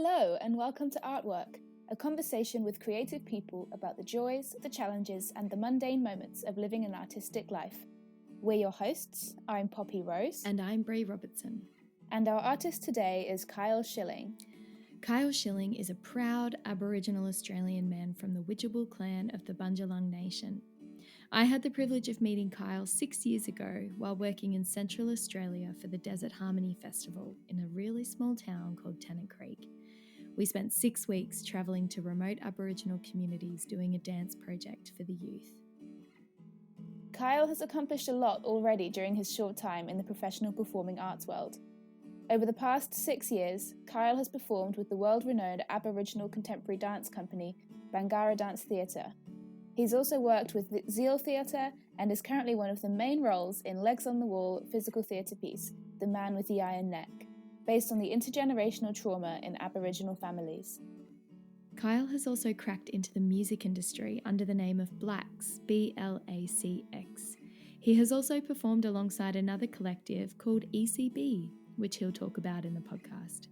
Hello and welcome to Artwork, a conversation with creative people about the joys, the challenges and the mundane moments of living an artistic life. We're your hosts. I'm Poppy Rose. And I'm Bree Robertson. And our artist today is Kyle Shilling. Kyle Shilling is a proud Aboriginal Australian man from the Widjabul clan of the Bundjalung Nation. I had the privilege of meeting Kyle 6 years ago while working in Central Australia for the Desert Harmony Festival in a really small town called Tennant Creek. We spent 6 weeks travelling to remote Aboriginal communities doing a dance project for the youth. Kyle has accomplished a lot already during his short time in the professional performing arts world. Over the past 6 years, Kyle has performed with the world-renowned Aboriginal contemporary dance company Bangarra Dance Theatre. He's also worked with the Zeal Theatre and is currently one of the main roles in Legs on the Wall physical theatre piece, The Man with the Iron Neck, based on the intergenerational trauma in Aboriginal families. Kyle has also cracked into the music industry under the name of BLACX, BLACX. He has also performed alongside another collective called ECB, which he'll talk about in the podcast.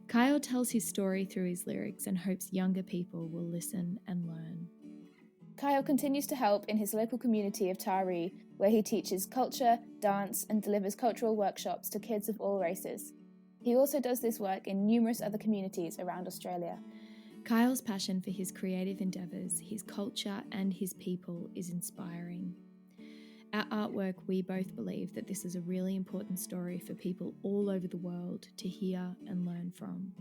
Kyle tells his story through his lyrics and hopes younger people will listen and learn. Kyle continues to help in his local community of Taree, where he teaches culture, dance, and delivers cultural workshops to kids of all races. He also does this work in numerous other communities around Australia. Kyle's passion for his creative endeavours, his culture, and his people is inspiring. At Artwork, we both believe that this is a really important story for people all over the world to hear and learn from.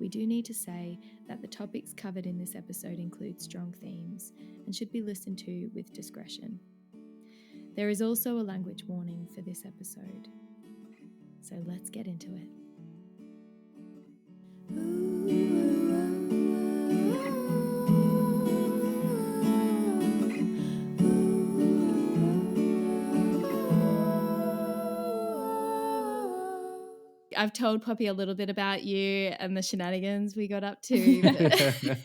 We do need to say that the topics covered in this episode include strong themes and should be listened to with discretion. There is also a language warning for this episode. So let's get into it. I've told Poppy a little bit about you and the shenanigans we got up to.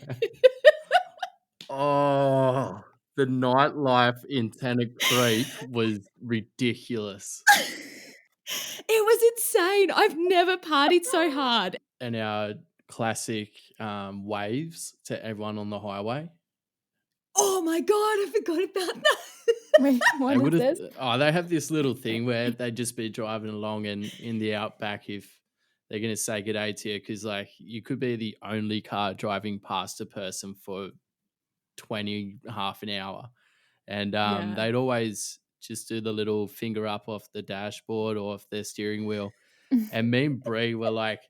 Oh, the nightlife in Tennant Creek was ridiculous. It was insane. I've never partied so hard. And our classic waves to everyone on the highway. Oh my God, I forgot about that. Wait, what is this? They have this little thing where they'd just be driving along and in the outback if they're going to say good day to you, because like you could be the only car driving past a person for 20, half an hour. And they'd always just do the little finger up off the dashboard or off their steering wheel. And me and Bree were like,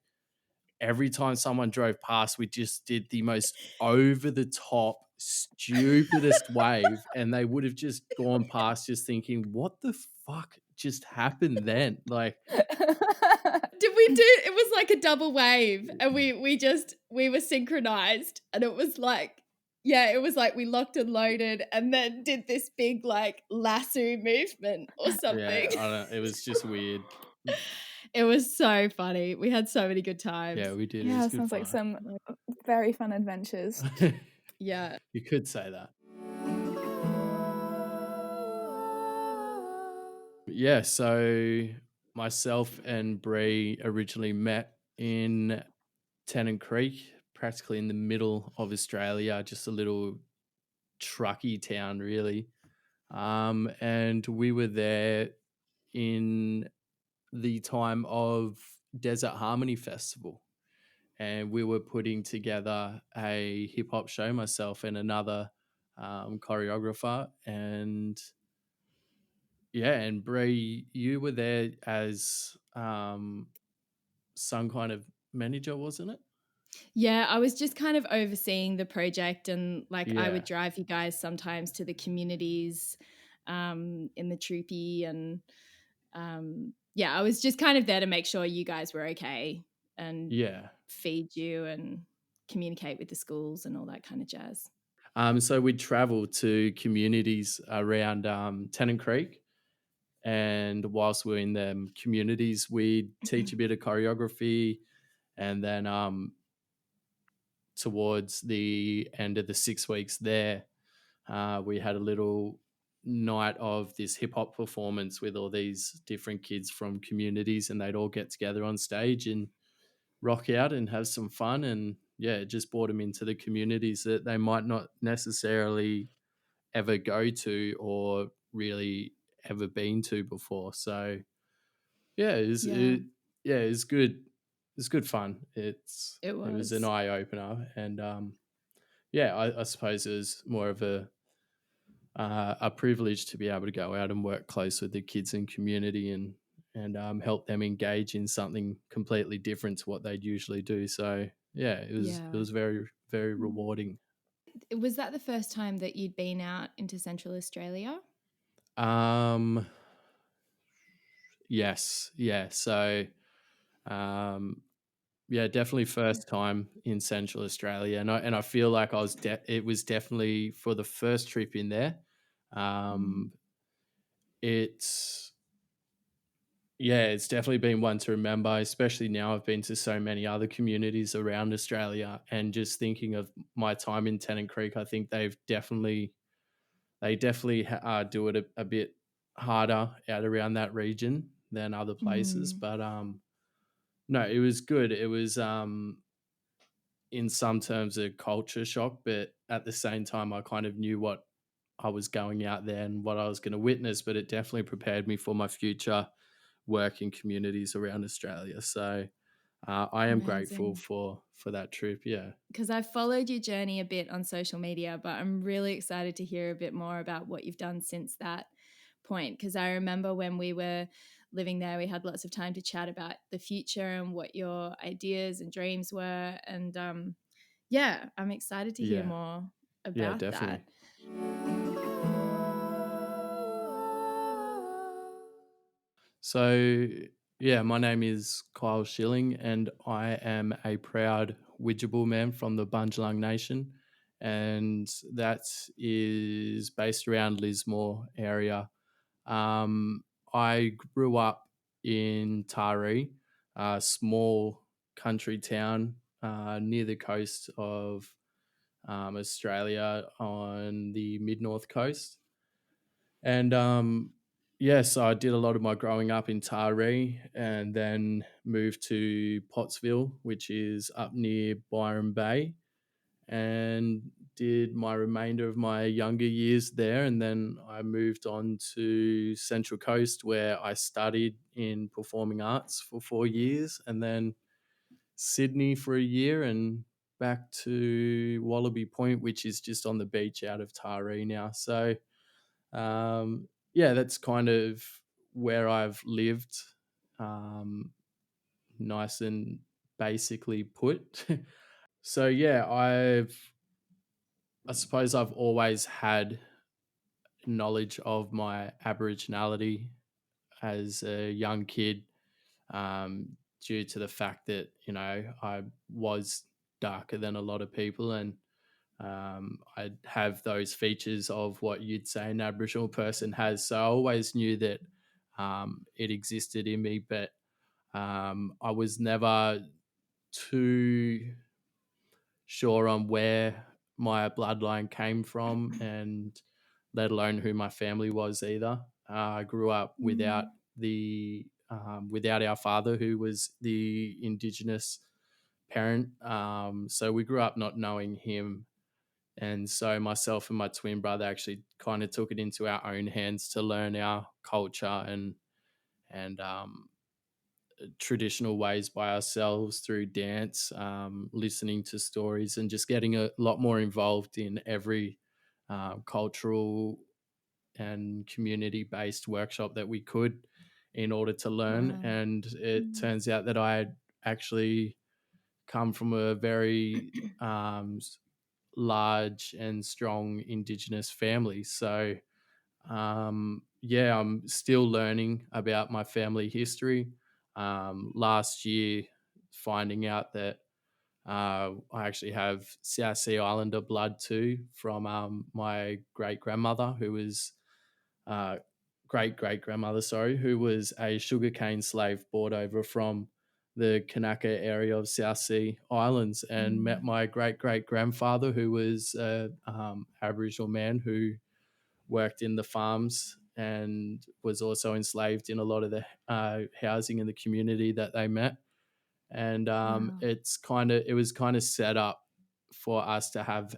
every time someone drove past, we just did the most over the top, stupidest wave. And they would have just gone past just thinking, what the fuck just happened then? Like, It was like a double wave and we were synchronized and it was like, it was like we locked and loaded and then did this big like lasso movement or something. Yeah, I don't know. It was just weird. It was so funny. We had so many good times. Yeah, we did. Yeah, it sounds like some very fun adventures. Yeah. You could say that. Yeah, so myself and Bree originally met in Tennant Creek, practically in the middle of Australia, just a little trucky town, really. And we were there in the time of Desert Harmony Festival. And we were putting together a hip-hop show, myself and another choreographer. And Bree, you were there as some kind of manager, wasn't it? Yeah, I was just kind of overseeing the project and I would drive you guys sometimes to the communities in the troopy and I was just kind of there to make sure you guys were okay and feed you and communicate with the schools and all that kind of jazz. So we'd travel to communities around Tennant Creek, and whilst we're in them communities, we'd teach a bit of choreography, and then towards the end of the 6 weeks there, we had a little night of this hip-hop performance with all these different kids from communities, and they'd all get together on stage and rock out and have some fun. And yeah, it just brought them into the communities that they might not necessarily ever go to or really ever been to before. So yeah, Yeah, it's good. It's good fun. it It was an was. eye opener, and yeah, I suppose it was more of a privilege to be able to go out and work close with the kids and community and help them engage in something completely different to what they'd usually do. So yeah, it Yeah. was very rewarding. Was that the first time that you'd been out into Central Australia? Um, yes, yeah. So um, yeah, definitely first time in Central Australia, and I feel like it was definitely for the first trip in there. Mm. Um, it's Yeah, it's definitely been one to remember, especially now I've been to so many other communities around Australia, and just thinking of my time in Tennant Creek, I think they definitely do it a bit harder out around that region than other places. Mm. But no, it was good. It was in some terms a culture shock, but at the same time, I kind of knew what I was going out there and what I was going to witness. But it definitely prepared me for my future work in communities around Australia. So I am grateful Amazing. for that trip. Yeah, Because I've followed your journey a bit on social media, but I'm really excited to hear a bit more about what you've done since that point. Because I remember when we were living there, we had lots of time to chat about the future and what your ideas and dreams were. And yeah, I'm excited to hear yeah, more yeah, about that. definitely. So yeah, my name is Kyle Shilling, and I am a proud Widjabul man from the Bundjalung Nation, and that is based around Lismore area. Um, I grew up in Taree, a small country town near the coast of Australia on the mid north coast. And yeah, so I did a lot of my growing up in Taree and then moved to Pottsville, which is up near Byron Bay, and did my remainder of my younger years there. And then I moved on to Central Coast, where I studied in performing arts for 4 years, and then Sydney for a year, and back to Wallaby Point, which is just on the beach out of Taree now. So yeah, that's kind of where I've lived, um, nice and basically put. So yeah, I suppose I've always had knowledge of my Aboriginality as a young kid, um, due to the fact that I was darker than a lot of people, and I have those features of what you'd say an Aboriginal person has. So I always knew that it existed in me, but I was never too sure on where my bloodline came from, and let alone who my family was either. I grew up without Mm. without our father, who was the Indigenous parent. So we grew up not knowing him, and so myself and my twin brother actually kind of took it into our own hands to learn our culture and traditional ways by ourselves through dance, listening to stories, and just getting a lot more involved in every cultural and community based workshop that we could in order to learn. Wow. And it Mm. turns out that I actually come from a very large and strong Indigenous family. So yeah, I'm still learning about my family history. Last year, finding out that I actually have South Sea Islander blood too, from my great grandmother, who was uh, great great grandmother, sorry, who was a sugarcane slave brought over from the Kanaka area of South Sea Islands, and met Mm. my great great grandfather, who was a Aboriginal man who worked in the farms and was also enslaved in a lot of the housing in the community that they met. and Wow. it was kind of set up for us to have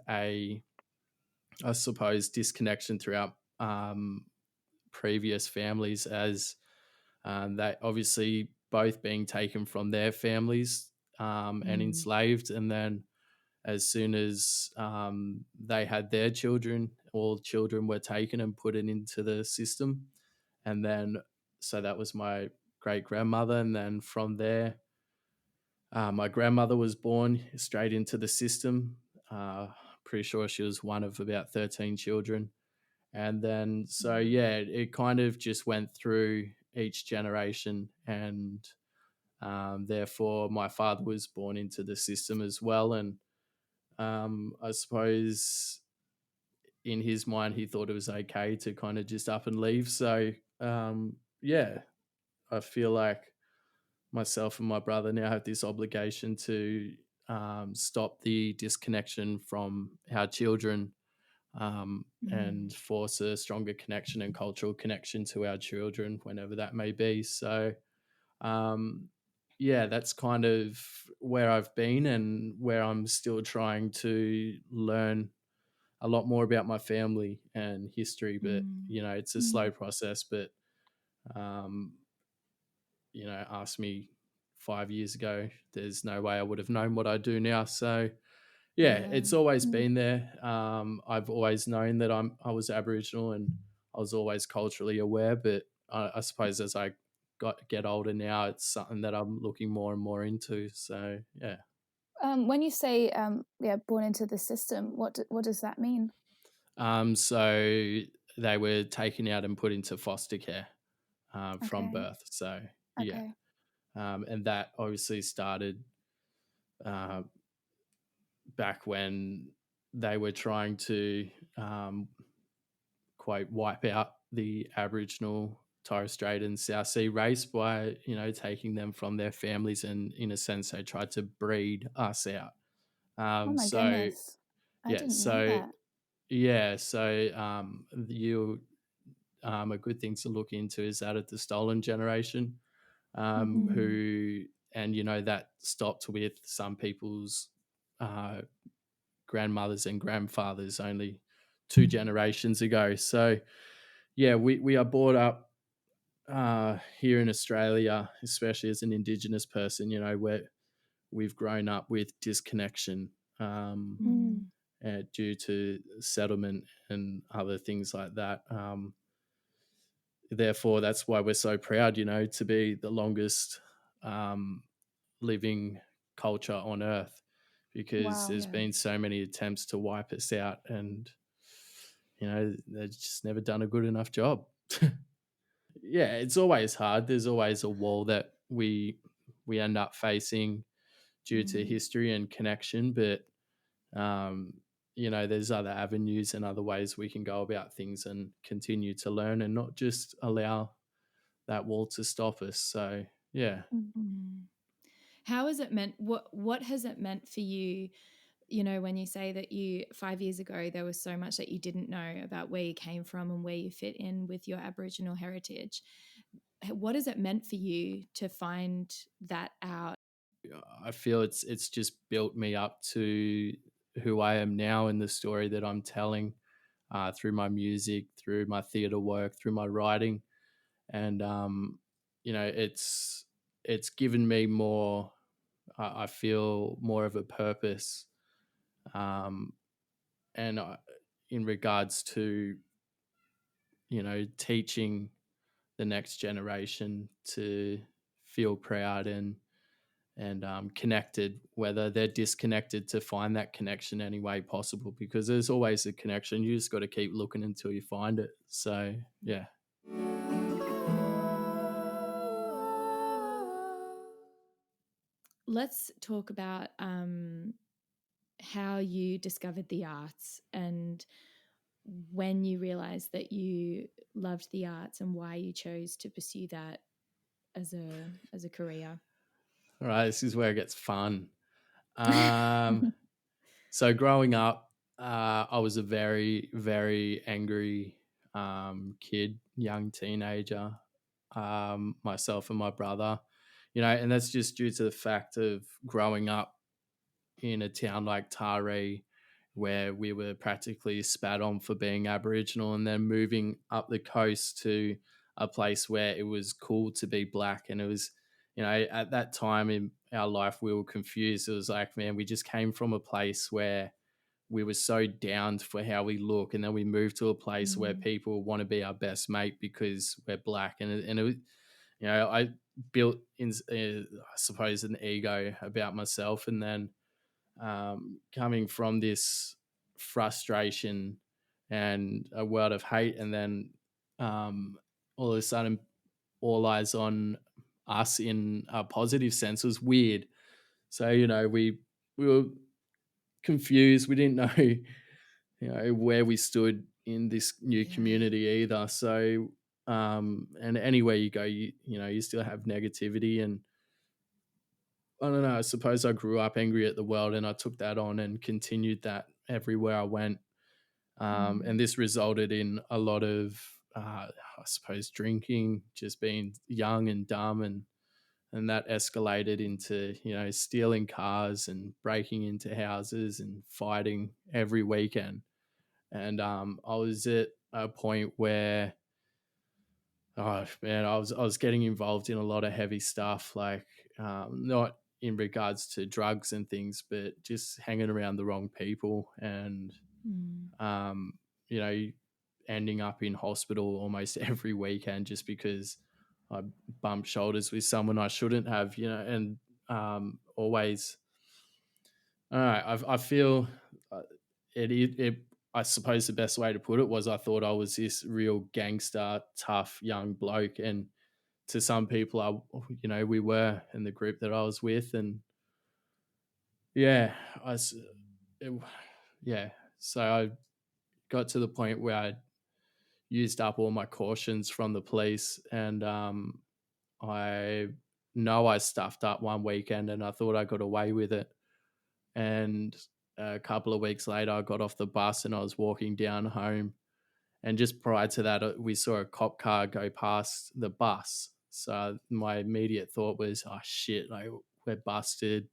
I suppose, disconnection throughout previous families, as they obviously both being taken from their families and Mm. enslaved, and then as soon as they had their children, all children were taken and put it into the system, and then so that was my great grandmother, and then from there, my grandmother was born straight into the system. Pretty sure she was one of about 13 children. And then, so Wow. yeah, it kind of just went through each generation. And therefore, my father was born into the system as well. And I suppose in his mind, he thought it was okay to kind of just up and leave. So, yeah, I feel like myself and my brother now have this obligation to stop the disconnection from our children, Mm. and force a stronger connection and cultural connection to our children whenever that may be. So, um, yeah, that's kind of where I've been and where I'm still trying to learn a lot more about my family and history. But, Mm. it's a slow Mm. process. But, um, asked me 5 years ago, there's no way I would have known what I do now. So, yeah, Yeah. it's always Mm. been there. I've always known that I was Aboriginal, and I was always culturally aware. But I suppose as I get older now, it's something that I'm looking more and more into. So yeah. When you say yeah, born into the system, what does that mean? So they were taken out and put into foster care from Okay. birth. So yeah, Okay. and that obviously started uh, back when they were trying to um, quite wipe out the Aboriginal, Torres Strait and South Sea race by taking them from their families, and in a sense they tried to breed us out. Oh my So goodness. I yeah, didn't know so that. yeah, so you a good thing to look into is that of the stolen generation, Hmm. Mm. who and that stopped with some people's uh, grandmothers and grandfathers only 2 generations ago. So yeah, we are brought up here in Australia, especially as an Indigenous person, where we've grown up with disconnection, Mm. Mm. due to settlement and other things like that. Therefore, that's why we're so proud, to be the longest um, living culture on Earth, because Wow. there's Yeah. been so many attempts to wipe us out, and they've just never done a good enough job. Yeah, it's always hard. There's always a wall that we end up facing due to Mm. history and connection, but um, there's other avenues and other ways we can go about things and continue to learn and not just allow that wall to stop us. So yeah. Mm. Mm. How has it meant? What has it meant for you? When you say that 5 years ago there was so much that you didn't know about where you came from and where you fit in with your Aboriginal heritage. What has it meant for you to find that out? I feel it's just built me up to who I am now and the story that I'm telling, through my music, through my theatre work, through my writing, and it's given me more. I feel more of a purpose, um, and in regards to teaching the next generation to feel proud and connected, whether they're disconnected, to find that connection any way possible, because there's always a connection. You just got to keep looking until you find it. So yeah. Let's talk about how you discovered the arts and when you realized that you loved the arts and why you chose to pursue that as a career. All right, this is where it gets fun. Um, so growing up, I was a very, very angry kid, young teenager. Myself and my brother, and that's just due to the fact of growing up in a town like Taree, where we were practically spat on for being Aboriginal, and then moving up the coast to a place where it was cool to be black. And it was, at that time in our life, we were confused. It was like, man, we just came from a place where we were so down for how we look, and then we moved to a place where people want to be our best mate because we're black. And it was, I built in, I suppose, an ego about myself, and then coming from this frustration and a world of hate, and then all of a sudden, all eyes on us in a positive sense was weird. So we were confused. We didn't know where we stood in this new community either. So and anywhere you go, you still have negativity. And I don't know, I suppose I grew up angry at the world, and I took that on and continued that everywhere I went. And this resulted in a lot of, I suppose, drinking, just being young and dumb, and that escalated into, stealing cars and breaking into houses and fighting every weekend. And I was at a point where, oh man, I was getting involved in a lot of heavy stuff, like not in regards to drugs and things, but just hanging around the wrong people, and um, you know, ending up in hospital almost every weekend just because I bumped shoulders with someone I shouldn't have, and always. All right, I feel it. I suppose the best way to put it was I thought I was this real gangster, tough young bloke, and to some people, we were in the group that I was with, and yeah, it, yeah. So I got to the point where I used up all my cautions from the police, and I know I stuffed up one weekend, and I thought I got away with it. And a couple of weeks later, I got off the bus and I was walking down home. And just prior to that, we saw a cop car go past the bus. So my immediate thought was, oh shit, like we're busted.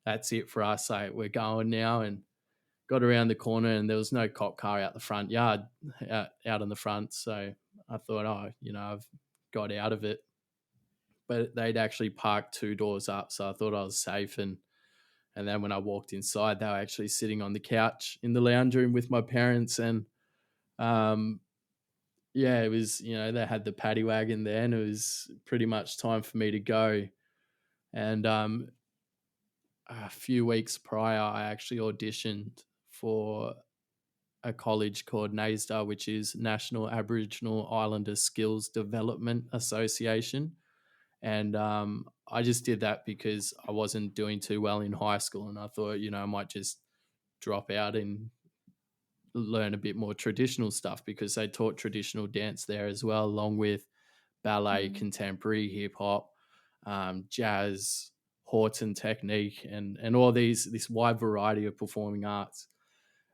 That's it for us. Like we're going now. And got around the corner and there was no cop car out the front yard, out in the front. So I thought, oh, I've got out of it. But they'd actually parked 2 doors up. So I thought I was safe. And then when I walked inside, they were actually sitting on the couch in the lounge room with my parents. And yeah, it was, they had the paddy wagon there, and it was pretty much time for me to go. And a few weeks prior, I actually auditioned for a college called NAISDA, which is National Aboriginal Islander Skills Development Association. And I just did that because I wasn't doing too well in high school, and I thought, I might just drop out and learn a bit more traditional stuff, because they taught traditional dance there as well, along with ballet, contemporary, hip hop, jazz, Horton technique, and all this wide variety of performing arts.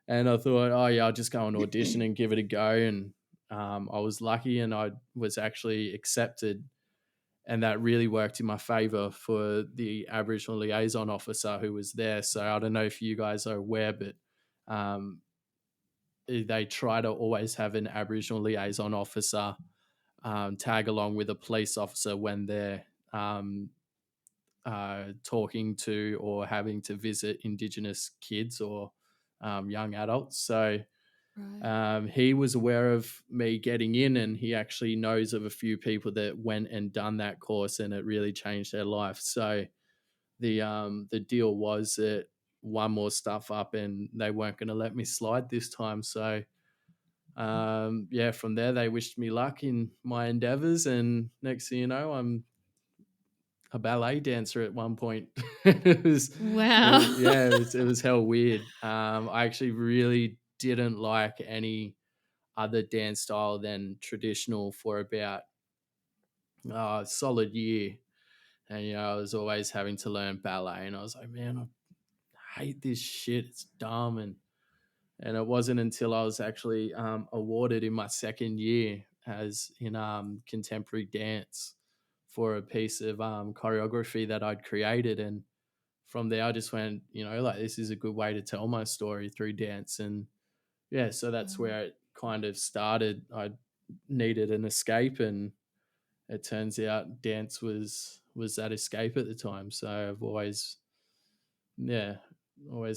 And I thought, oh yeah, I'll just go and audition and give it a go. And I was lucky, and I was actually accepted. And that really worked in my favor for the Aboriginal liaison officer who was there. So I don't know if you guys are aware, but they try to always have an Aboriginal liaison officer tag along with a police officer when they're talking to or having to visit Indigenous kids or young adults. So he was aware of me getting in, and he actually knows of a few people that went and done that course, and it really changed their life. So the deal was that one more stuff up, and they weren't going to let me slide this time. So yeah, from there they wished me luck in my endeavors, and next thing you know, I'm a ballet dancer at one point. It was Wow. it was hell weird. I actually really didn't like any other dance style than traditional for about a solid year. And I was always having to learn ballet, and I was like, man, I hate this shit. It's dumb. And it wasn't until I was actually awarded in my second year as in contemporary dance for a piece of choreography that I'd created. And from there, I just went, like, this is a good way to tell my story through dance. And yeah, so that's where it kind of started. I needed an escape, and it turns out dance was that escape at the time. So I've always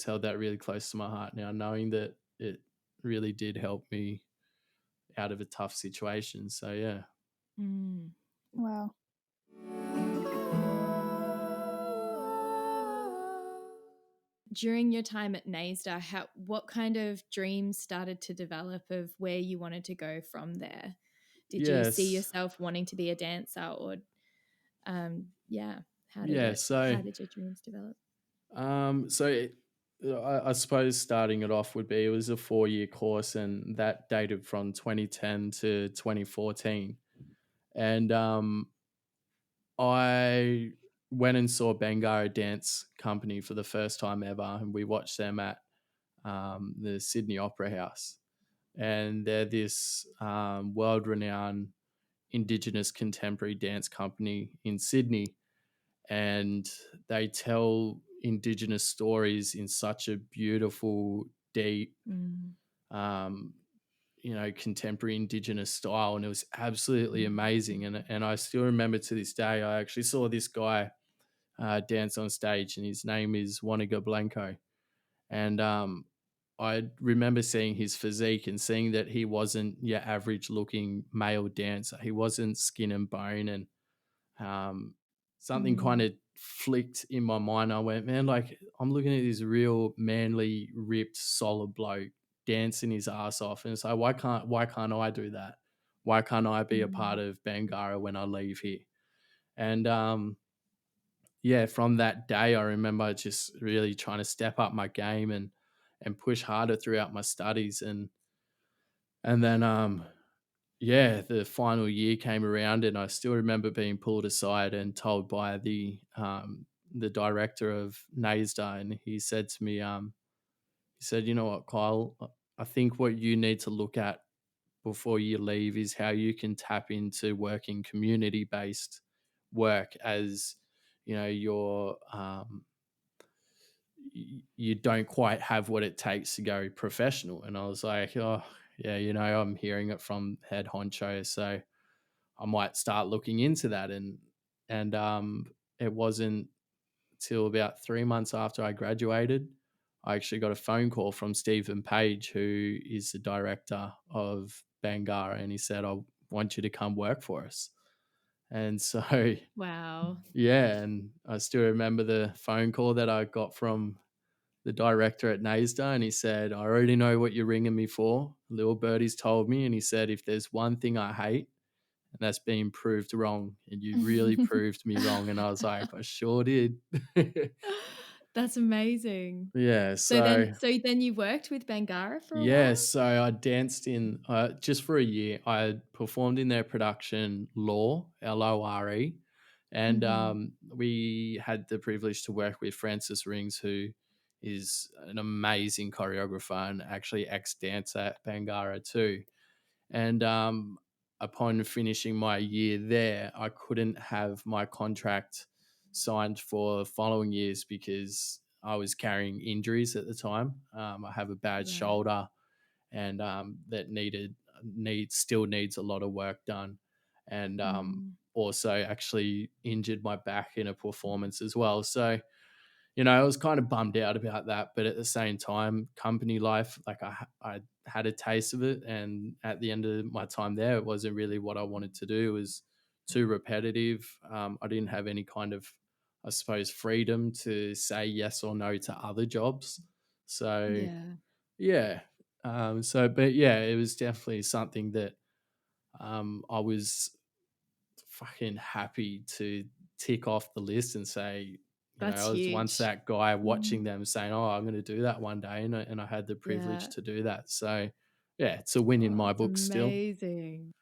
held that really close to my heart now, knowing that it really did help me out of a tough situation. So yeah. Wow. During your time at NASDA, what kind of dreams started to develop of where you wanted to go from there? Did you see Yes. yourself wanting to be a dancer, or how did your dreams develop? I suppose starting it off would be, it was a 4-year course, and that dated from 2010 to 2014. And I went and saw Bangarra Dance Company for the first time ever, and we watched them at the Sydney Opera House. And they're this world-renowned Indigenous contemporary dance company in Sydney, and they tell Indigenous stories in such a beautiful, deep, contemporary Indigenous style, and it was absolutely amazing. And I still remember to this day, I actually saw this guy dance on stage, and his name is Waniga Blanco. And I remember seeing his physique and seeing that he wasn't your average looking male dancer. He wasn't skin and bone, and something kind of flicked in my mind. I went, man, like, I'm looking at this real manly, ripped, solid bloke dancing his ass off, and it's like, why can't I do that? Why can't I be a part of Bangarra when I leave here? And from that day, I remember just really trying to step up my game and push harder throughout my studies. And then the final year came around, and I still remember being pulled aside and told by the director of NASDA, and he said to me, you know what, Kyle, I think what you need to look at before you leave is how you can tap into working community-based work, as you're you don't quite have what it takes to go professional. And I was like, oh yeah, I'm hearing it from head honcho, so I might start looking into that. And it wasn't till about 3 months after I graduated, I actually got a phone call from Stephen Page, who is the director of Bangarra, and he said, I want you to come work for us. And so Wow. yeah, and I still remember the phone call that I got from the director at NASDA, and he said, I already know what you're ringing me for. Little Birdie's told me, and he said, if there's one thing I hate, and that's being proved wrong, and you really proved me wrong. And I was like, I sure did. That's amazing. Yeah. So then you worked with Bangarra for a while? So I danced in, just for a year, I performed in their production Lore, Lore. And we had the privilege to work with Francis Rings, who is an amazing choreographer and actually ex-dancer at Bangarra too. And upon finishing my year there, I couldn't have my contract signed for following years because I was carrying injuries at the time. I have a bad shoulder, and that still needs a lot of work done. And also actually injured my back in a performance as well. So, I was kind of bummed out about that, but at the same time, company life, like I had a taste of it, and at the end of my time there, it wasn't really what I wanted to do. It was too repetitive. I didn't have any kind of, I suppose, freedom to say yes or no to other jobs. So yeah. But yeah, it was definitely something that I was fucking happy to tick off the list and say, That's I was huge. once that guy watching them saying, oh, I'm going to do that one day. And I had the privilege to do that. So yeah, it's a win in my book still. Amazing.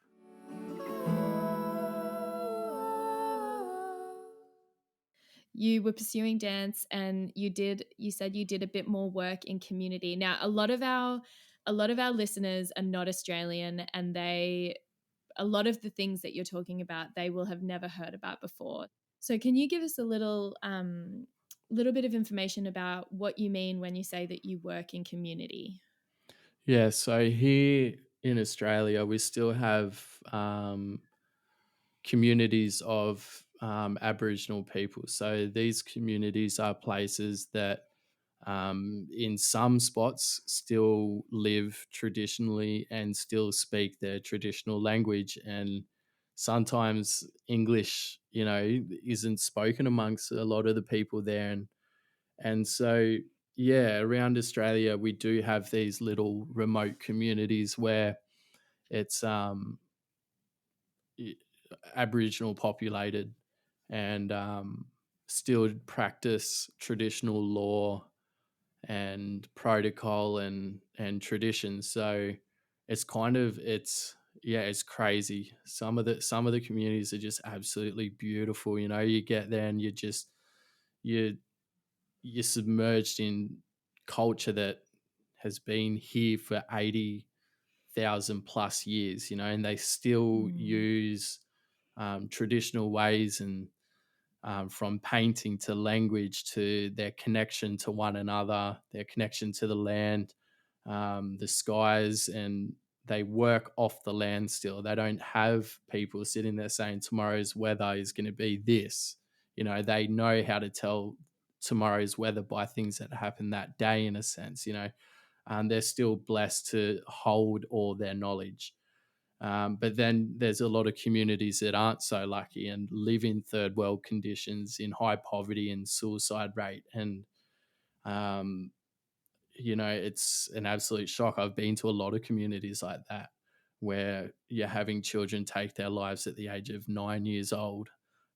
You were pursuing dance, and you said you did a bit more work in community. Now, a lot of our listeners are not Australian, and a a lot of the things that you're talking about, they will have never heard about before. So can you give us a little bit of information about what you mean when you say that you work in community? Yeah, so here in Australia, we still have communities of Aboriginal people. So these communities are places that, in some spots, still live traditionally and still speak their traditional language. And sometimes English, isn't spoken amongst a lot of the people there. And so, yeah, around Australia, we do have these little remote communities where it's i- Aboriginal populated and still practice traditional law and protocol and tradition. So it's crazy. Some of the communities are just absolutely beautiful. You get there and you you're submerged in culture that has been here for 80,000 plus years, and they still Mm. use traditional ways and from painting to language to their connection to one another, their connection to the land, the skies, and they work off the land still. They don't have people sitting there saying tomorrow's weather is going to be this. They know how to tell tomorrow's weather by things that happen that day, in a sense, they're still blessed to hold all their knowledge. But then there's a lot of communities that aren't so lucky and live in third world conditions, in high poverty and suicide rate. And, um, it's an absolute shock. I've been to a lot of communities like that where you're having children take their lives at the age of 9 years old.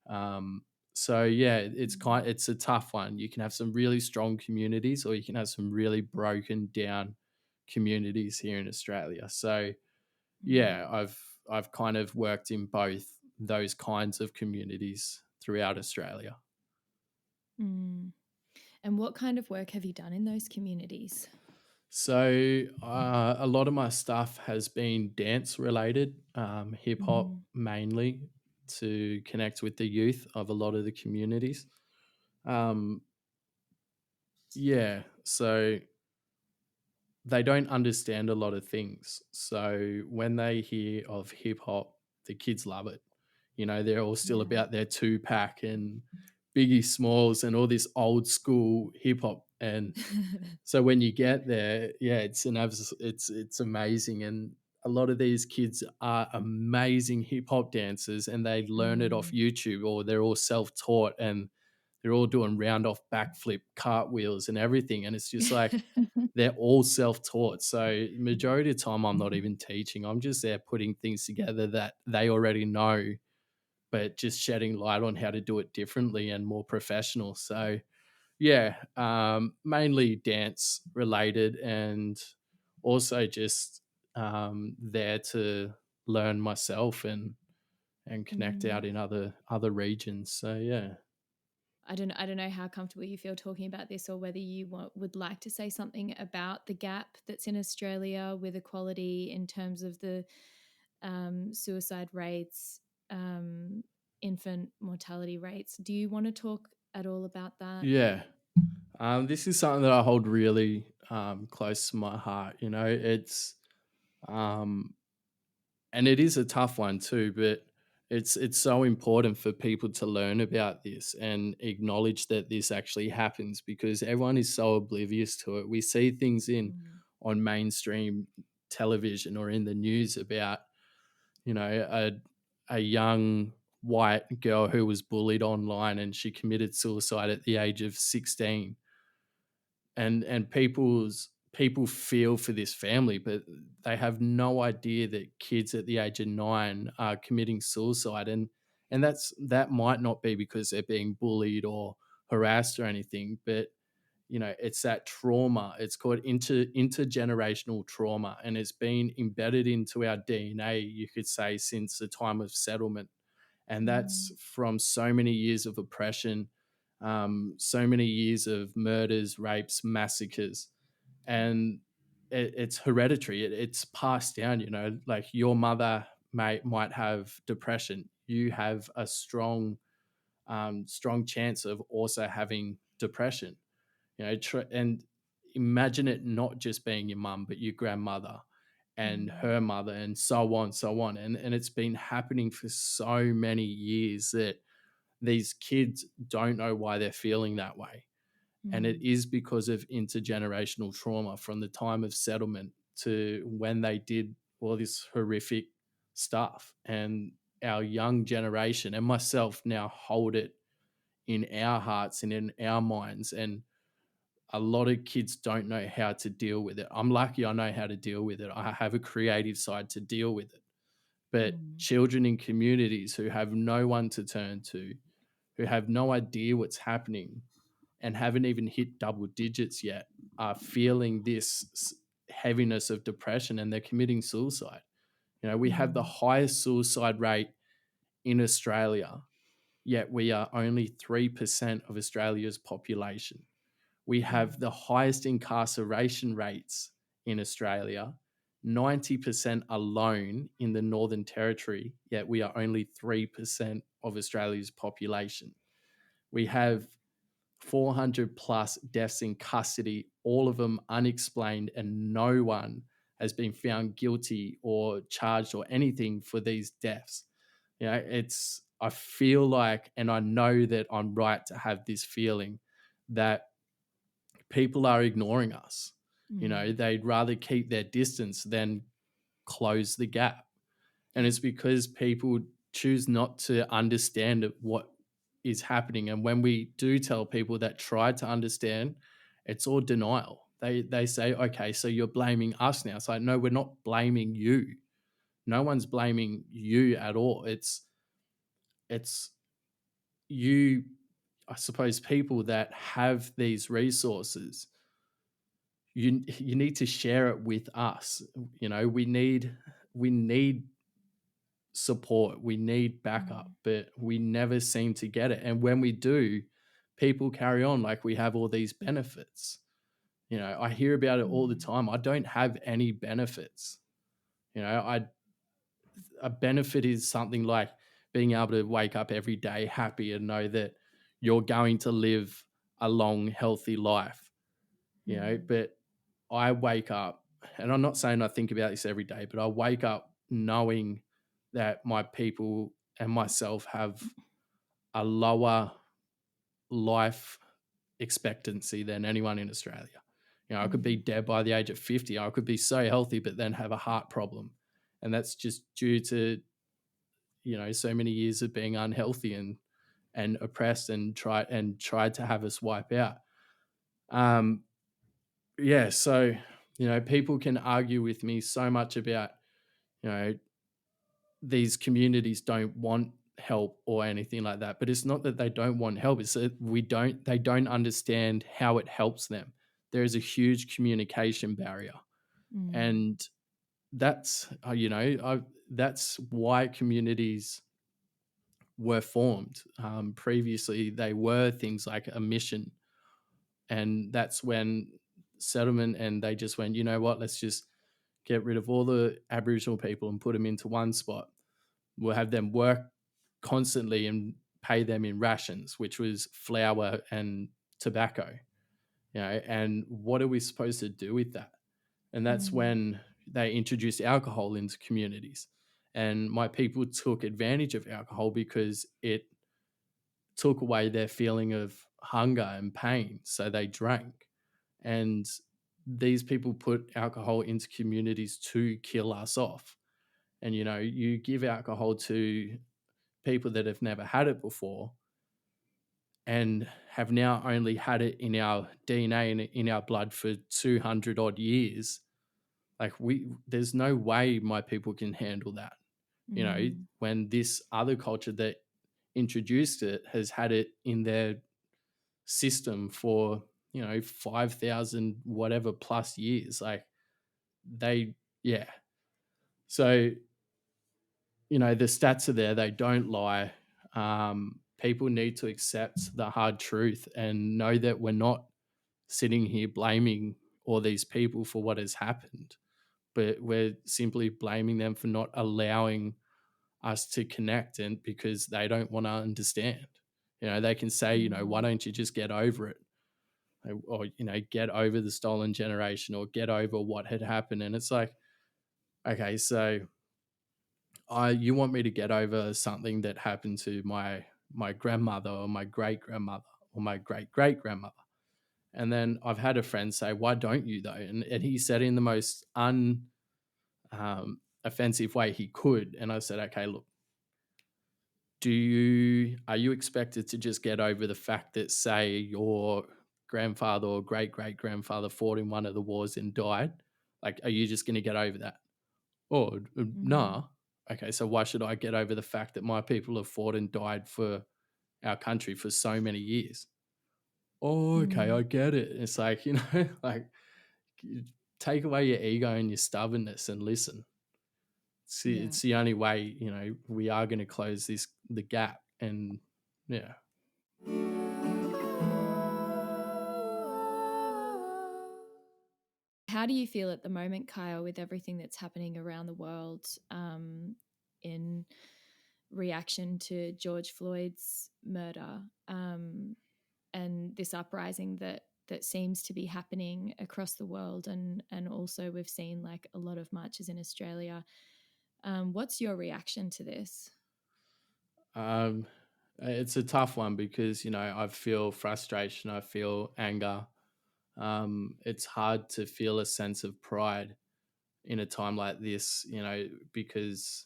Um, so yeah, it's a tough one. You can have some really strong communities, or you can have some really broken down communities here in Australia. So Mm. yeah, I've kind of worked in both those kinds of communities throughout Australia. Mm. And what kind of work have you done in those communities? So a lot of my stuff has been dance related, hip hop Mm. mainly, to connect with the youth of a lot of the communities. Um, yeah, so they don't understand a lot of things. So when they hear of hip hop, the kids love it. They're all still Yeah. about their Tupac and Biggie Smalls and all this old school hip hop. And so when you get there, yeah, it's amazing. And a lot of these kids are amazing hip hop dancers, and they learn it off Mm. YouTube, or they're all self taught, and they're all doing round off backflip cartwheels and everything. And it's just like they're all self-taught. So majority of the time I'm not even teaching. I'm just there putting things together that they already know, but just shedding light on how to do it differently and more professional. So yeah, mainly dance related, and also just there to learn myself and connect Mm. out in other regions. So yeah. I don't know how comfortable you feel talking about this, or whether you would like to say something about the gap that's in Australia with equality in terms of the suicide rates, infant mortality rates. Do you want to talk at all about that? Yeah. This is something that I hold really close to my heart. Um, and it is a tough one too, but it's so important for people to learn about this and acknowledge that this actually happens, because everyone is so oblivious to it. We see things in Mm. on mainstream television or in the news about a young white girl who was bullied online and she committed suicide at the age of 16, and people feel for this family, but they have no idea that kids at the age of 9 are committing suicide. And that might not be because they're being bullied or harassed or anything, but it's that trauma. It's called intergenerational trauma, and it's been embedded into our DNA, you could say, since the time of settlement. And that's Mm. from so many years of oppression, so many years of murders, rapes, massacres. And it's hereditary. It's passed down, like your mother might have depression, you have a strong chance of also having depression. And imagine it not just being your mum, but your grandmother and her mother, and so on, so on. And it's been happening for so many years that these kids don't know why they're feeling that way. And it is because of intergenerational trauma from the time of settlement to when they did all this horrific stuff. And our young generation and myself now hold it in our hearts and in our minds. And a lot of kids don't know how to deal with it. I'm lucky I know how to deal with it. I have a creative side to deal with it. But children in communities who have no one to turn to, who have no idea what's happening and haven't even hit double digits yet, are feeling this heaviness of depression, and they're committing suicide. We have the highest suicide rate in Australia, yet we are only 3% of Australia's population. We have the highest incarceration rates in Australia, 90% alone in the Northern Territory, yet we are only 3% of Australia's population. We have 400 plus deaths in custody, all of them unexplained, and no one has been found guilty or charged or anything for these deaths. I feel like, and I know that I'm right to have this feeling that people are ignoring us. They'd rather keep their distance than close the gap. And it's because people choose not to understand what is happening. And when we do tell people that try to understand, it's all denial. They say, okay, so you're blaming us now. It's like, no, we're not blaming you. No one's blaming you at all. It's you, I suppose, people that have these resources. You need to share it with us. We need support, we need backup, but we never seem to get it. And when we do, people carry on like we have all these benefits. I hear about it all the time. I don't have any benefits. A benefit is something like being able to wake up every day happy and know that you're going to live a long, healthy life. But I wake up, and I'm not saying I think about this every day, but I wake up knowing that my people and myself have a lower life expectancy than anyone in Australia. I could be dead by the age of 50. I could be so healthy, but then have a heart problem. And that's just due to, so many years of being unhealthy and oppressed and tried to have us wipe out. So, people can argue with me so much about, these communities don't want help or anything like that. But it's not that they don't want help. It's that they don't understand how it helps them. There is a huge communication barrier. And that's, that's why communities were formed. Previously, they were things like a mission. And that's when settlement, and they just went, you know what, let's just get rid of all the Aboriginal people and put them into one spot. We'll have them work constantly and pay them in rations, which was flour and tobacco. And what are we supposed to do with that? And that's when they introduced alcohol into communities. And my people took advantage of alcohol because it took away their feeling of hunger and pain. So they drank. And these people put alcohol into communities to kill us off. And, you give alcohol to people that have never had it before and have now only had it in our DNA and in our blood for 200 odd years. Like there's no way my people can handle that. When this other culture that introduced it has had it in their system for, 5,000 whatever plus years. Like So, the stats are there. They don't lie. People need to accept the hard truth and know that we're not sitting here blaming all these people for what has happened, but we're simply blaming them for not allowing us to connect, and because they don't want to understand. They can say, why don't you just get over it? Or, get over the stolen generation, or get over what had happened. And it's like, okay, so you want me to get over something that happened to my grandmother, or my great grandmother, or my great great grandmother. And then I've had a friend say, why don't you though? And he said in the most offensive way he could. And I said, okay, look, are you expected to just get over the fact that, say, your grandfather or great great grandfather fought in one of the wars and died? Like, are you just going to get over that? Or nah. Okay, so why should I get over the fact that my people have fought and died for our country for so many years? Oh, okay, I get it. It's like, like, take away your ego and your stubbornness and listen. It's the only way, we are going to close the gap. And yeah. How do you feel at the moment, Kyle, with everything that's happening around the world in reaction to George Floyd's murder, and this uprising that seems to be happening across the world, and also we've seen like a lot of marches in Australia. What's your reaction to this? It's a tough one because, I feel frustration, I feel anger. It's hard to feel a sense of pride in a time like this, because,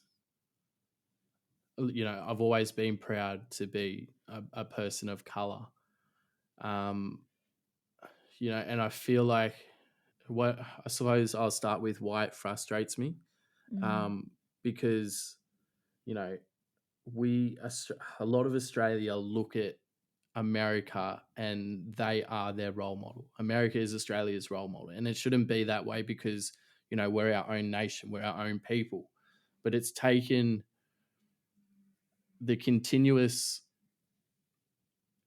I've always been proud to be a person of color. And I feel like, I suppose I'll start with why it frustrates me. Because, you know, a lot of Australia look at America and they are their role model. America is Australia's role model, and it shouldn't be that way because, we're our own nation, we're our own people. But it's taken the continuous,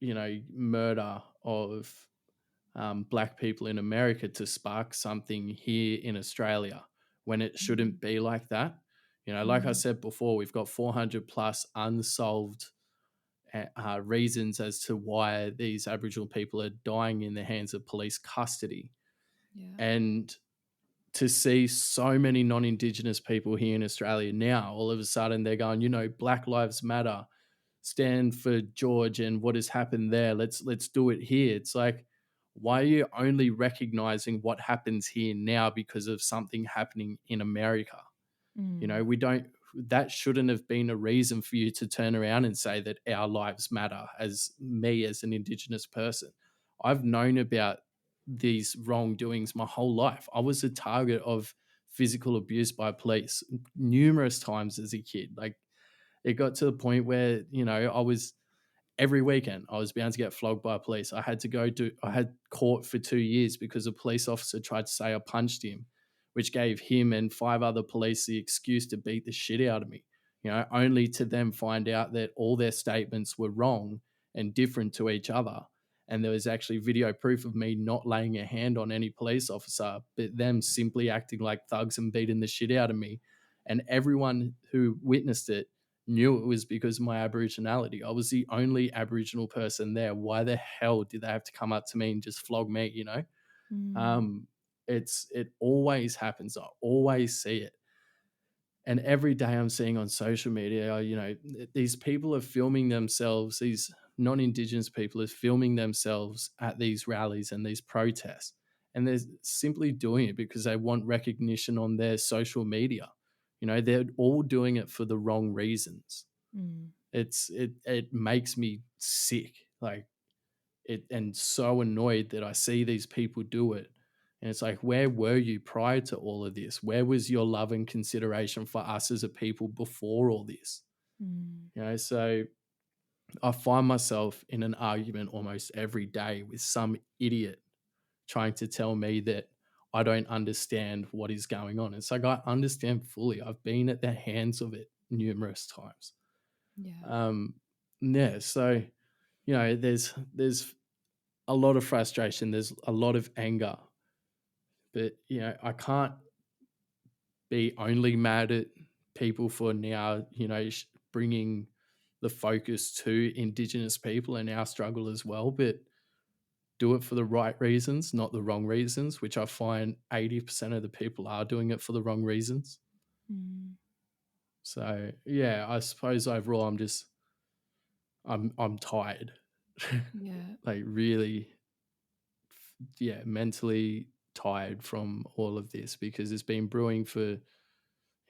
murder of black people in America to spark something here in Australia when it shouldn't be like that. Like I said before, we've got 400 plus unsolved reasons as to why these Aboriginal people are dying in the hands of police custody. And to see so many non-Indigenous people here in Australia now, all of a sudden they're going, Black Lives Matter, stand for George and what has happened there. Let's do it here. It's like, why are you only recognizing what happens here now because of something happening in America? That shouldn't have been a reason for you to turn around and say that our lives matter. As me, as an Indigenous person, I've known about these wrongdoings my whole life. I was a target of physical abuse by police numerous times as a kid. Like, it got to the point where, I was every weekend I was bound to get flogged by police. I had court for 2 years because a police officer tried to say I punched him, which gave him and 5 other police the excuse to beat the shit out of me, only to then find out that all their statements were wrong and different to each other. And there was actually video proof of me not laying a hand on any police officer, but them simply acting like thugs and beating the shit out of me. And everyone who witnessed it knew it was because of my Aboriginality. I was the only Aboriginal person there. Why the hell did they have to come up to me and just flog me, It always happens. I always see it. And every day I'm seeing on social media, these people are filming themselves, these non-Indigenous people are filming themselves at these rallies and these protests. And they're simply doing it because they want recognition on their social media. They're all doing it for the wrong reasons. It makes me sick, and so annoyed that I see these people do it. And it's like, where were you prior to all of this? Where was your love and consideration for us as a people before all this? So I find myself in an argument almost every day with some idiot trying to tell me that I don't understand what is going on. It's like, I understand fully. I've been at the hands of it numerous times. So, there's a lot of frustration. There's a lot of anger. But, I can't be only mad at people for now, bringing the focus to Indigenous people and our struggle as well, but do it for the right reasons, not the wrong reasons, which I find 80% of the people are doing it for the wrong reasons. Mm. So yeah, I suppose overall I'm tired. Yeah. Like really, mentally tired from all of this, because it's been brewing for,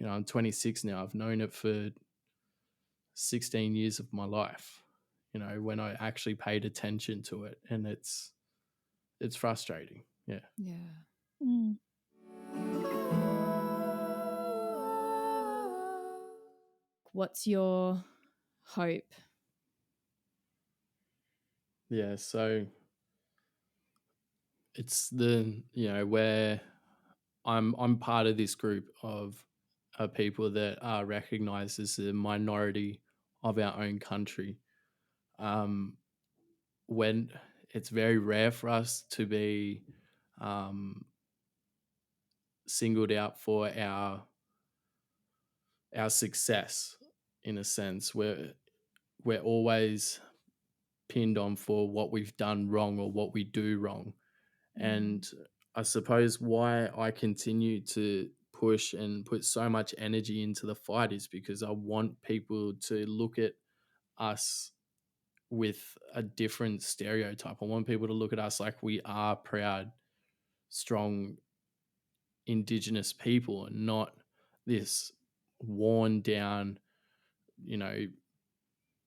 I'm 26 now. I've known it for 16 years of my life, when I actually paid attention to it, and it's frustrating. Yeah. Yeah. Mm. What's your hope? Yeah, so it's where I'm part of this group of people that are recognized as the minority of our own country. When it's very rare for us to be singled out for our success, in a sense. We're always pinned on for what we've done wrong or what we do wrong. And I suppose why I continue to push and put so much energy into the fight is because I want people to look at us with a different stereotype. I want people to look at us like we are proud, strong Indigenous people, and not this worn down,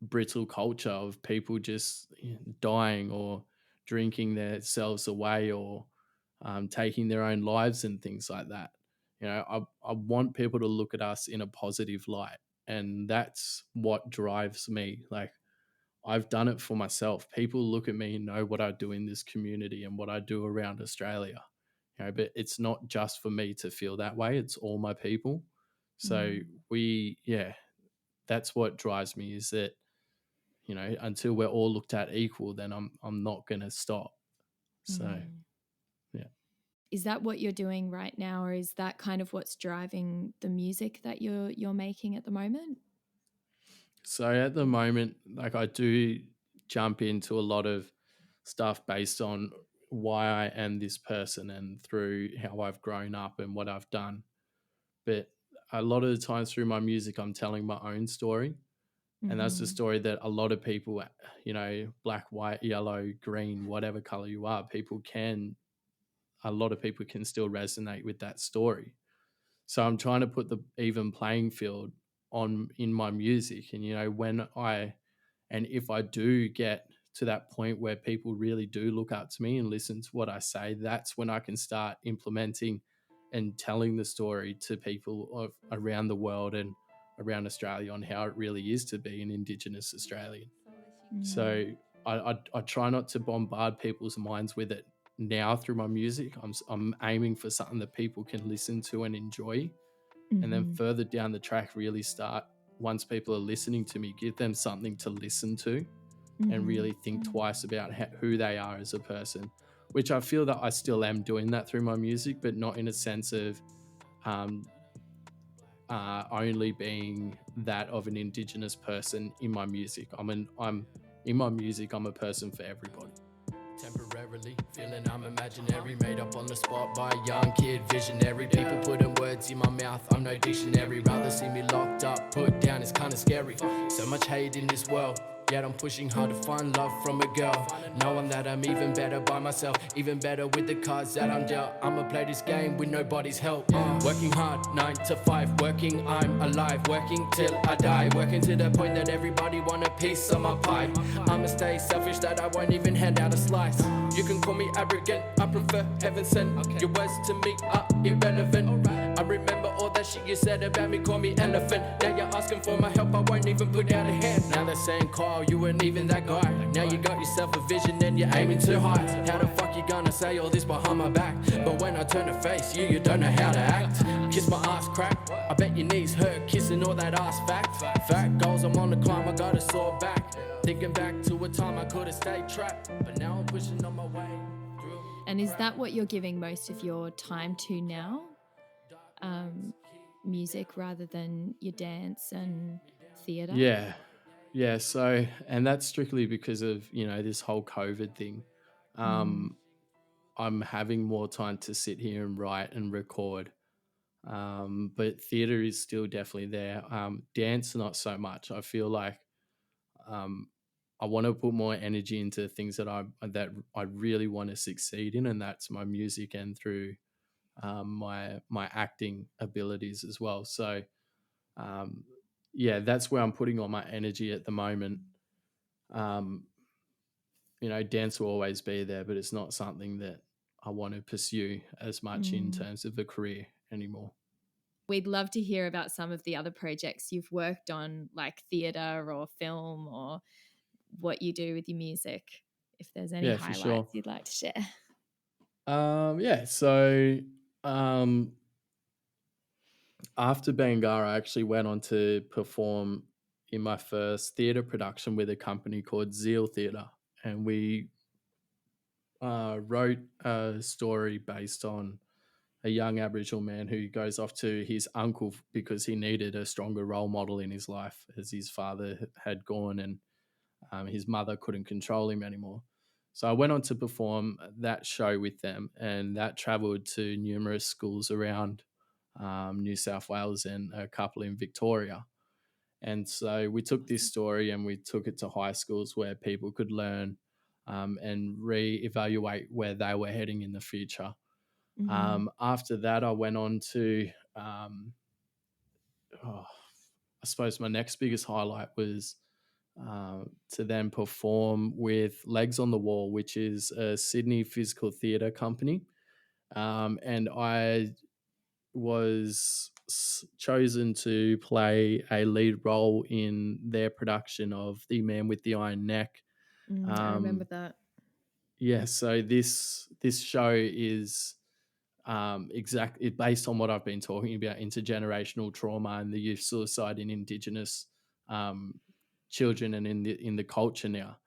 brittle culture of people just dying or drinking themselves away, or taking their own lives and things like that. I want people to look at us in a positive light, and that's what drives me. Like, I've done it for myself. People look at me and know what I do in this community and what I do around Australia. But it's not just for me to feel that way. It's all my people. So that's what drives me, is that, until we're all looked at equal, then I'm not going to stop. So, yeah. Is that what you're doing right now, or is that kind of what's driving the music that you're making at the moment? So at the moment, like, I do jump into a lot of stuff based on why I am this person and through how I've grown up and what I've done. But a lot of the times through my music, I'm telling my own story. And that's the story that a lot of people, black, white, yellow, green, whatever color you are, a lot of people can still resonate with that story. So I'm trying to put the even playing field on in my music. And, if I do get to that point where people really do look up to me and listen to what I say, that's when I can start implementing and telling the story to people around the world and around Australia on how it really is to be an Indigenous Australian. So I try not to bombard people's minds with it now through my music. I'm aiming for something that people can listen to and enjoy. And then further down the track, really start, once people are listening to me, give them something to listen to and really think twice about who they are as a person, which I feel that I still am doing that through my music, but not in a sense of only being that of an Indigenous person in my music. I'm in my music, I'm a person for everybody. Temporarily feeling I'm imaginary, made up on the spot by a young kid, visionary. People putting words in my mouth, I'm no dictionary. Rather see me locked up, put down, it's kinda scary. So much hate in this world, yet I'm pushing hard to find love from a girl, knowing that I'm even better by myself, even better with the cards that I'm dealt. I'ma play this game with nobody's help. Working hard, 9 to 5, working, I'm alive, working till I die, working to the point that everybody want a piece of my pie. I'ma stay selfish that I won't even hand out a slice. You can call me arrogant, I prefer heaven sent. Your words to me are irrelevant. I remember all that shit you said about me, call me elephant. Now you're asking for my help, I won't even put out a hand. Now they're saying, Kyle, you weren't even that guy. Now you got yourself a vision and you're aiming too high. How the fuck you gonna say all this behind my back? But when I turn to face you, you don't know how to act. Kiss my ass crack, I bet your knees hurt, kissing all that ass fact. Fat goals, I'm on the climb, I got a sore back. Thinking back to a time I could've stayed trapped, but now I'm pushing on my way through. And is that what you're giving most of your time to now? music rather than your dance and theatre? Yeah. So, and that's strictly because of, this whole COVID thing. I'm having more time to sit here and write and record. But theatre is still definitely there. Dance, not so much. I feel like um, I want to put more energy into things that I really want to succeed in, and that's my music and through my acting abilities as well. So um, yeah, that's where I'm putting all my energy at the moment. Um, dance will always be there, but it's not something that I want to pursue as much in terms of a career anymore. We'd love to hear about some of the other projects you've worked on, like theatre or film, or what you do with your music, if there's any Yeah, for sure. highlights you'd like to share. Yeah. So after Bangara, I actually went on to perform in my first theatre production with a company called Zeal Theatre, and we wrote a story based on a young Aboriginal man who goes off to his uncle because he needed a stronger role model in his life, as his father had gone and his mother couldn't control him anymore. So I went on to perform that show with them, and that travelled to numerous schools around New South Wales and a couple in Victoria. And so we took this story and we took it to high schools where people could learn and re-evaluate where they were heading in the future. After that, I went on to, I suppose my next biggest highlight was to then perform with Legs on the Wall, which is a Sydney physical theatre company. And I was chosen to play a lead role in their production of The Man with the Iron Neck. I remember that. Yeah, so this show is exactly based on what I've been talking about, intergenerational trauma and the youth suicide in Indigenous children and in the culture now.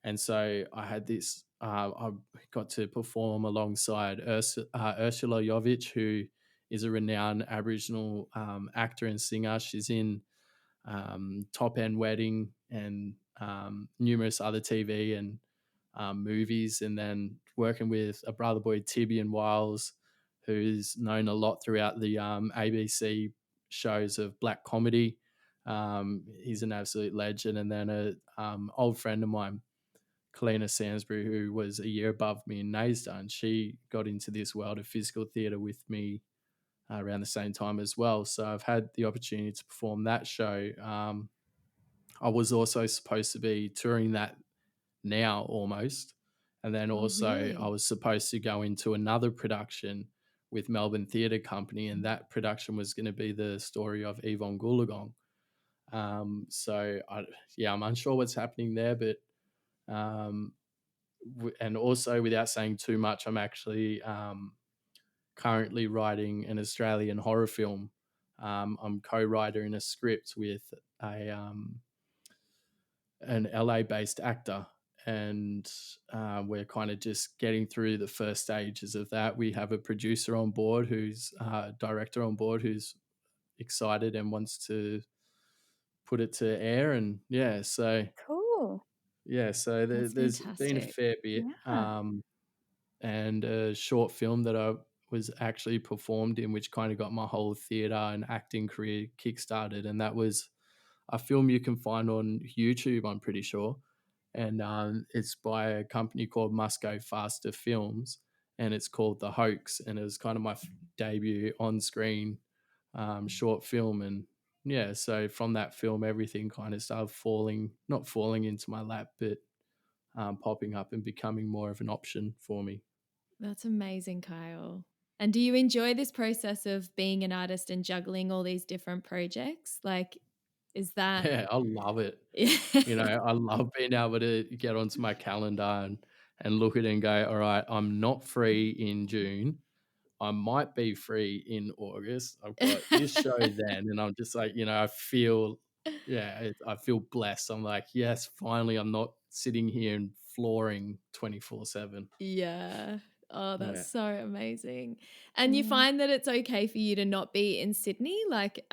And so I had this. I got to perform alongside Ursula Jovic, who is a renowned Aboriginal actor and singer. She's in Top End Wedding and numerous other TV and movies, and then working with a brother boy, Tibian Wiles, who's known a lot throughout the ABC shows of black comedy. He's an absolute legend. And then a old friend of mine, Kalina Sansbury, who was a year above me in NASDA, and she got into this world of physical theatre with me around the same time as well. So I've had the opportunity to perform that show. I was also supposed to be touring that now almost. And then also really? I was supposed to go into another production with Melbourne Theatre Company, and that production was going to be the story of Yvonne Goolagong. So I'm unsure what's happening there, but and also without saying too much, I'm actually currently writing an Australian horror film. I'm co-writer in a script with an LA-based actor, and we're kind of just getting through the first stages of that. We have a producer on board who's director on board who's excited and wants to put it to air, and so Cool. there's been a fantastic. fair bit. Yeah. And a short film that I was actually performed in, which kind of got my whole theatre and acting career kickstarted. And that was a film you can find on YouTube, I'm pretty sure. And it's by a company called Must Go Faster Films, and it's called The Hoax. And it was kind of my debut on-screen short film. And so from that film, everything kind of started not falling into my lap, but popping up and becoming more of an option for me. That's amazing, Kyle. And do you enjoy this process of being an artist and juggling all these different projects? Like, is that... Yeah, I love it. I love being able to get onto my calendar and look at it and go, all right, I'm not free in June. I might be free in August. I've got this show then. And I'm just like, I feel blessed. I'm like, yes, finally, I'm not sitting here and flooring 24/7. Yeah. Oh, that's Yeah. so amazing. And you find that it's okay for you to not be in Sydney? Like,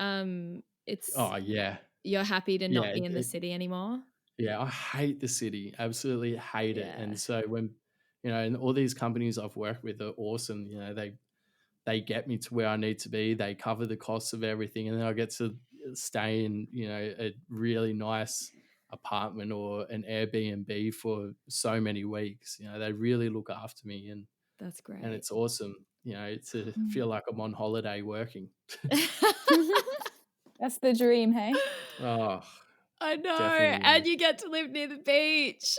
it's Oh yeah. you're happy to Yeah. not be in the city anymore? Yeah, I hate the city. Absolutely hate it. Yeah. And so when, and all these companies I've worked with are awesome. They get me to where I need to be. They cover the costs of everything, and then I get to stay in, a really nice apartment or an Airbnb for so many weeks. They really look after me, and That's great. it's awesome. To feel like I'm on holiday working. That's the dream, hey? Oh, I know. definitely. And you get to live near the beach.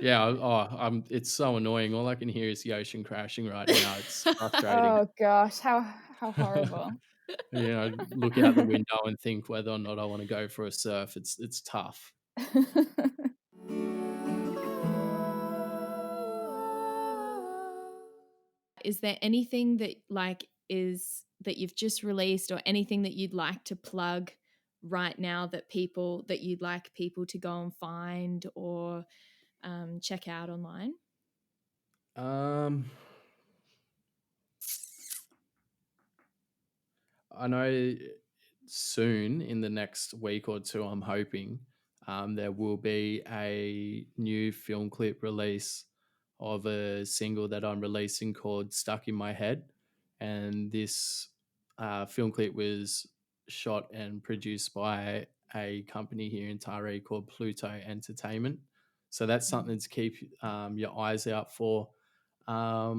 Yeah. Oh, it's so annoying. All I can hear is the ocean crashing right now. It's frustrating. Oh gosh, how horrible. Look out the window and think whether or not I want to go for a surf. It's tough. Is there anything that that you've just released, or anything that you'd like to plug right now that you'd like people to go and find or check out online? I know soon, in the next week or two, I'm hoping there will be a new film clip release of a single that I'm releasing called Stuck in My Head. And this film clip was shot and produced by a company here in Taree called Pluto Entertainment. So that's something to keep your eyes out for. I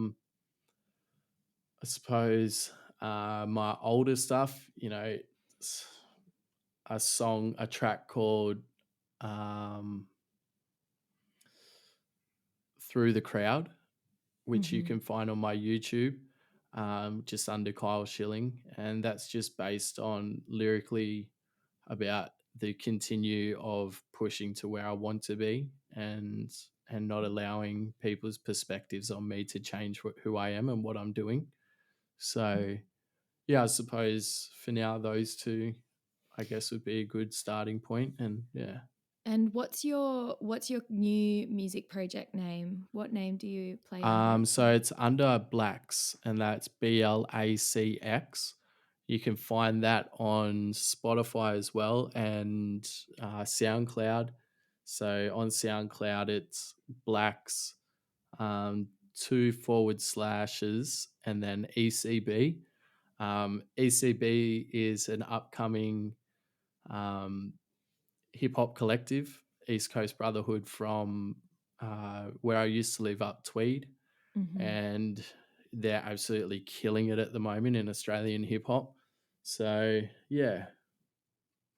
suppose my older stuff, a track called Through the Crowd, which you can find on my YouTube, just under Kyle Shilling. And that's just based on lyrically about the continue of pushing to where I want to be, and not allowing people's perspectives on me to change who I am and what I'm doing. So yeah, I suppose for now those two, I guess, would be a good starting point. And yeah. And what's your new music project name? What name do you play under? So it's under BLACX, and that's BLACX. You can find that on Spotify as well, and SoundCloud. So on SoundCloud, it's BLACX, 2// and then ECB. ECB is an upcoming hip hop collective, East Coast Brotherhood, from where I used to live up Tweed. And they're absolutely killing it at the moment in Australian hip hop. So, yeah.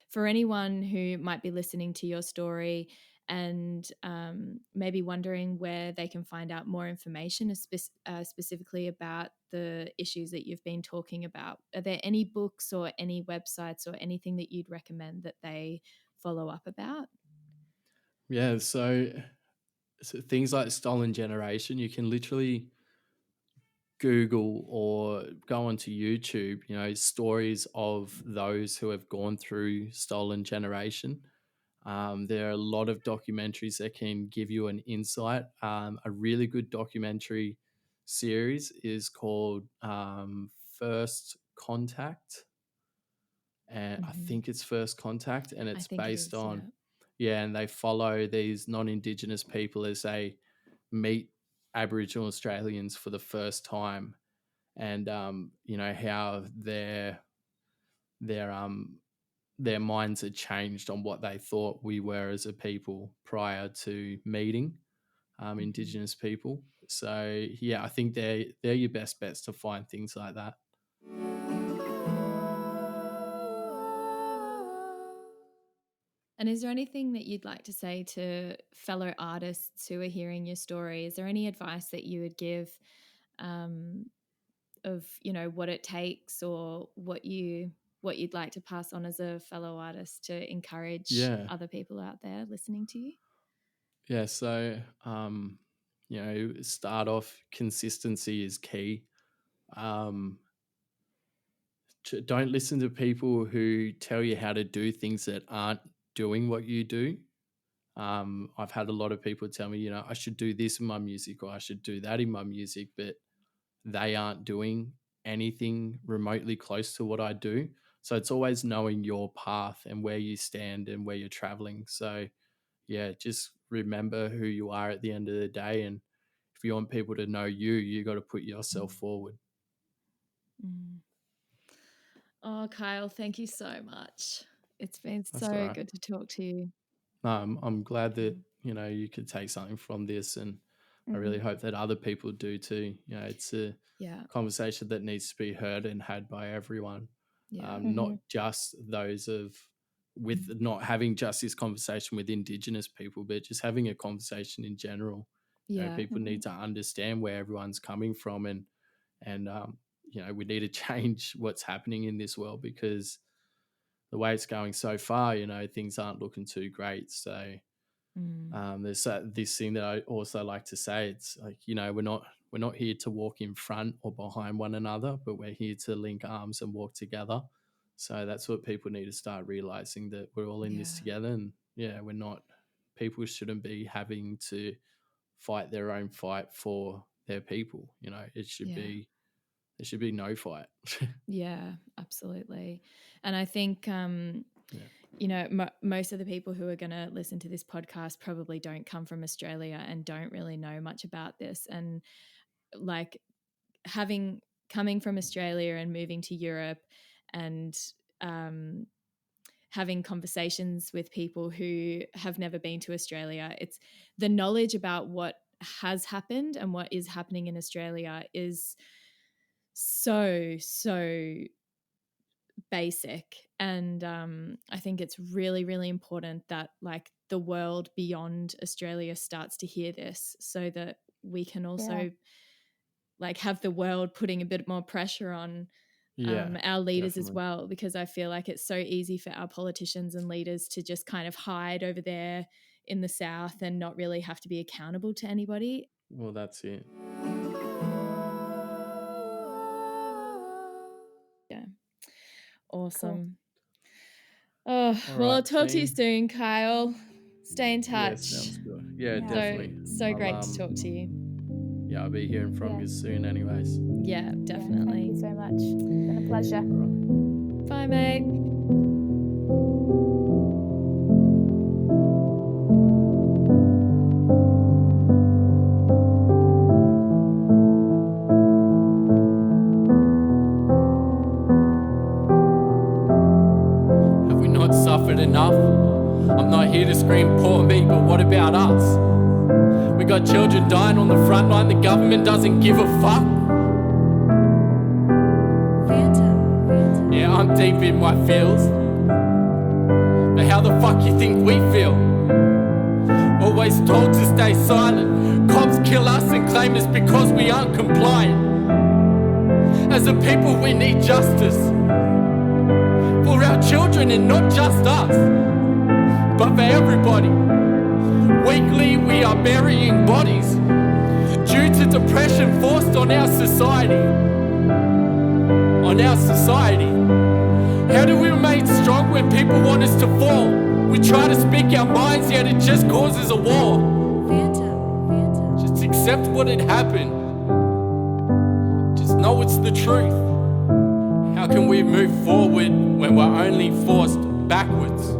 For anyone who might be listening to your story and maybe wondering where they can find out more information, specifically about the issues that you've been talking about, are there any books or any websites or anything that you'd recommend that they follow up about? Yeah, so things like Stolen Generation, you can literally Google or go onto YouTube, stories of those who have gone through Stolen Generation. There are a lot of documentaries that can give you an insight. A really good documentary series is called First Contact. And I think it's First Contact, and it's based on, and they follow these non-Indigenous people as they meet Aboriginal Australians for the first time, and how their minds had changed on what they thought we were as a people prior to meeting Indigenous people. So yeah, I think they're your best bets to find things like that. And is there anything that you'd like to say to fellow artists who are hearing your story? Is there any advice that you would give of what it takes, or what you'd like to pass on as a fellow artist to encourage other people out there listening to you? Yeah, so start off, consistency is key. Don't listen to people who tell you how to do things that aren't doing what you do. I've had a lot of people tell me, I should do this in my music or I should do that in my music, but they aren't doing anything remotely close to what I do. So it's always knowing your path and where you stand and where you're traveling. So yeah, just remember who you are at the end of the day. And if you want people to know you, you got to put yourself forward. Oh, Kyle, thank you so much. It's been That's so all right. good to talk to you. I'm glad that, you could take something from this, and I really hope that other people do too. It's a conversation that needs to be heard and had by everyone. Not just those with not having just this conversation with Indigenous people, but just having a conversation in general. People need to understand where everyone's coming from, and we need to change what's happening in this world, because the way it's going so far, things aren't looking too great. So there's this thing that I also like to say. It's like, we're not here to walk in front or behind one another, but we're here to link arms and walk together. So that's what people need to start realizing, that we're all in this together. And people shouldn't be having to fight their own fight for their people. It should be, there should be no fight. Yeah, absolutely. And I think, most of the people who are going to listen to this podcast probably don't come from Australia and don't really know much about this. And like coming from Australia and moving to Europe and having conversations with people who have never been to Australia, it's the knowledge about what has happened and what is happening in Australia is so basic. And I think it's really, really important that like the world beyond Australia starts to hear this, so that we can also like have the world putting a bit more pressure on our leaders as well, because I feel like it's so easy for our politicians and leaders to just kind of hide over there in the South and not really have to be accountable to anybody. Well, that's it. Yeah. Awesome. Cool. Oh, well, I'll talk to you soon, Kyle. Stay in touch. Yeah, sounds good. Yeah, definitely. So great to talk to you. Yeah, I'll be hearing from you soon anyways. Yeah, definitely. Thank you so much. It's been a pleasure. Bye, mate. Have we not suffered enough? I'm not here to scream poor me, but what about us? We got children dying on the front line, the government doesn't give a fuck. Yeah, I'm deep in my feels, but how the fuck you think we feel? Always told to stay silent. Cops kill us and claim it's because we aren't compliant. As a people we need justice for our children, and not just us, but for everybody. Weekly we are burying bodies due to depression forced on our society. How do we remain strong when people want us to fall? We try to speak our minds, yet it just causes a war. Just accept what had happened. Just know it's the truth. How can we move forward when we're only forced backwards?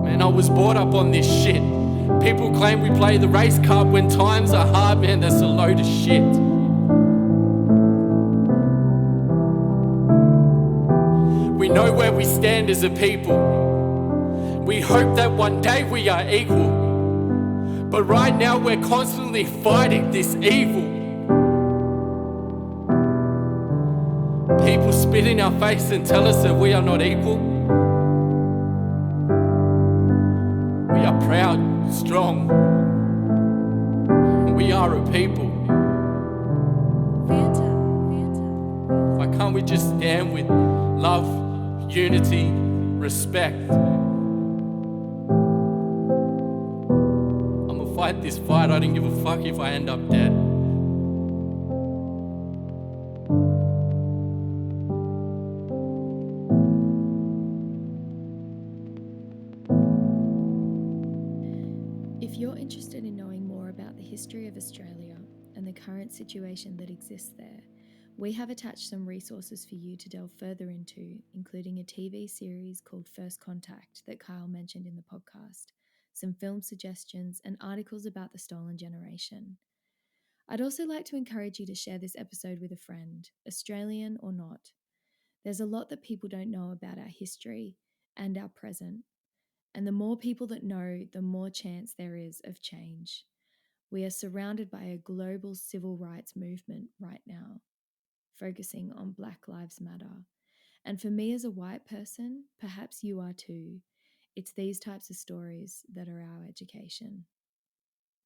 Man, I was brought up on this shit. People claim we play the race card when times are hard. Man, that's a load of shit. We know where we stand as a people. We hope that one day we are equal. But right now we're constantly fighting this evil. People spit in our face and tell us that we are not equal. We are proud, strong. We are a people. Why can't we just stand with love, unity, respect? I'ma fight this fight. I don't give a fuck if I end up dead. If you're interested in knowing more about the history of Australia and the current situation that exists there, we have attached some resources for you to delve further into, including a TV series called First Contact that Kyle mentioned in the podcast, some film suggestions, and articles about the stolen generation. I'd also like to encourage you to share this episode with a friend, Australian or not. There's a lot that people don't know about our history and our present, and the more people that know, the more chance there is of change. We are surrounded by a global civil rights movement right now, focusing on Black Lives Matter. And for me as a white person, perhaps you are too, it's these types of stories that are our education.